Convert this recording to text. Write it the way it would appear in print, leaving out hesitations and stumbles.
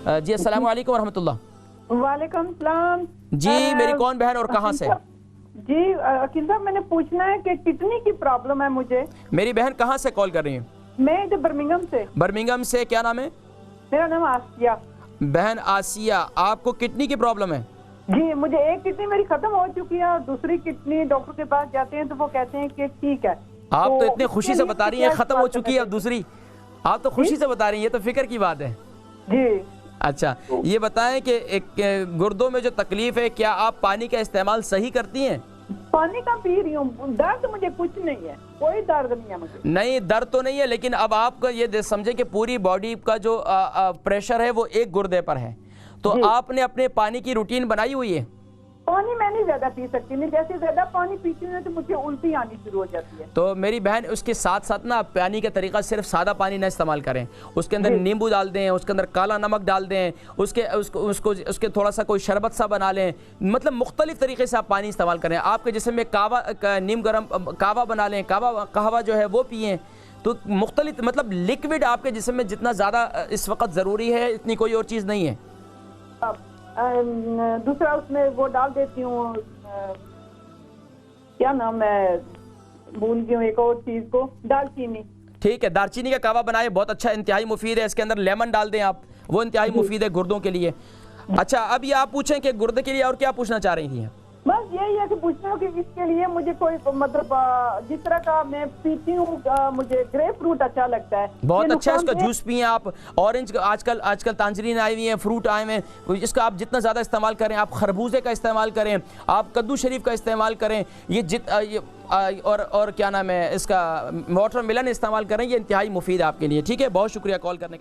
जी अस्सलाम वालेकुम रहमतुल्लाह। वालेकुम सलाम जी मेरी कौन बहन और कहाँ से? जी अकील साहब, मैंने पूछना है कि किडनी की प्रॉब्लम है मुझे। मेरी बहन कहाँ से कॉल कर रही है? मैं इधर बर्मिंघम से। बर्मिंघम से, क्या नाम है? मेरा नाम आसिया। बहन आसिया, आपको किडनी की प्रॉब्लम है? जी, मुझे एक किडनी मेरी खत्म हो चुकी है और दूसरी किडनी डॉक्टर के पास जाते हैं तो वो कहते हैं कि ठीक है। आप तो इतने खुशी से इसके बता रही लिए हैं खत्म हो चुकी है अब दूसरी, आप तो खुशी से बता रही हैं, ये तो फिक्र की बात है। जी अच्छा, ये बताएं कि एक गुर्दों में जो तकलीफ है, क्या आप पानी का इस्तेमाल सही करती हैं? पानी का पी रही हूँ, दर्द मुझे कुछ नहीं है, कोई दर्द नहीं है मुझे। नहीं, दर्द तो नहीं है, लेकिन अब आपका ये समझे कि पूरी बॉडी का जो प्रेशर है वो एक गुर्दे पर है, तो आपने अपने पानी की रूटीन बनाई हुई है? पानी मैं नहीं ज्यादा पी सकती, नहीं जैसे ज्यादा पानी पीती हूँ तो मुझे उल्टी आनी शुरू हो जाती है। तो मेरी बहन उसके साथ साथ ना पानी का तरीका सिर्फ सादा पानी ना इस्तेमाल करें, उसके अंदर नींबू डाल दें, उसके अंदर काला नमक डाल दें, उसके थोड़ा सा कोई शरबत सा बना लें, मतलब मुख्तलिफ तरीके से आप पानी इस्तेमाल करें। आपके जिस्म में नीम गर्म कहवा बना लें, कहवा जो है वो पिएँ। तो मुख्तलिफ मतलब लिक्विड आपके जिस्म में जितना ज़्यादा इस वक्त ज़रूरी है, इतनी कोई और चीज़ नहीं है। दूसरा उसमें वो डाल देती हूँ, क्या नाम है, भूल गई हूँ, एक और चीज को, दालचीनी। ठीक है, दालचीनी का कहवा बनाए, बहुत अच्छा, इंतहाई मुफीद है। इसके अंदर लेमन डाल दें आप, वो इंतहाई मुफीद है गुर्दों के लिए। अच्छा, अब ये आप पूछें कि गुर्दे के लिए और क्या पूछना चाह रही थी? बस यही है कि पूछना हो कि इसके लिए मुझे कोई मतलब जिस तरह का मैं पीती हूँ, मुझे ग्रेप फ्रूट अच्छा लगता है, बहुत अच्छा है, इसका जूस पिए आप। ऑरेंज आजकल तांजरीन आई हुई है, फ्रूट आए हुए हैं, इसका आप जितना ज़्यादा इस्तेमाल करें, आप खरबूजे का इस्तेमाल करें, आप कद्दू शरीफ का इस्तेमाल करें, और क्या नाम है इसका, वाटरमेलन इस्तेमाल करें, ये इंतहाई मुफीद है आपके लिए। ठीक है, बहुत शुक्रिया कॉल करने का।